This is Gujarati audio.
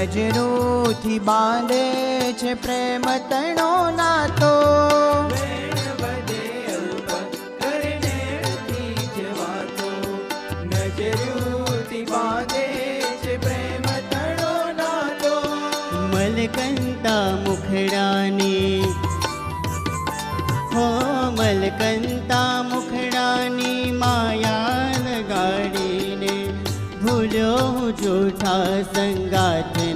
નજરોથી બાંધે છે પ્રેમ તણો નાતો. મલકંતા મુખડાની હો મલકંતા મુખડાની માયા લગાડીને ભૂલ્યો હું જૂઠા સંગાથને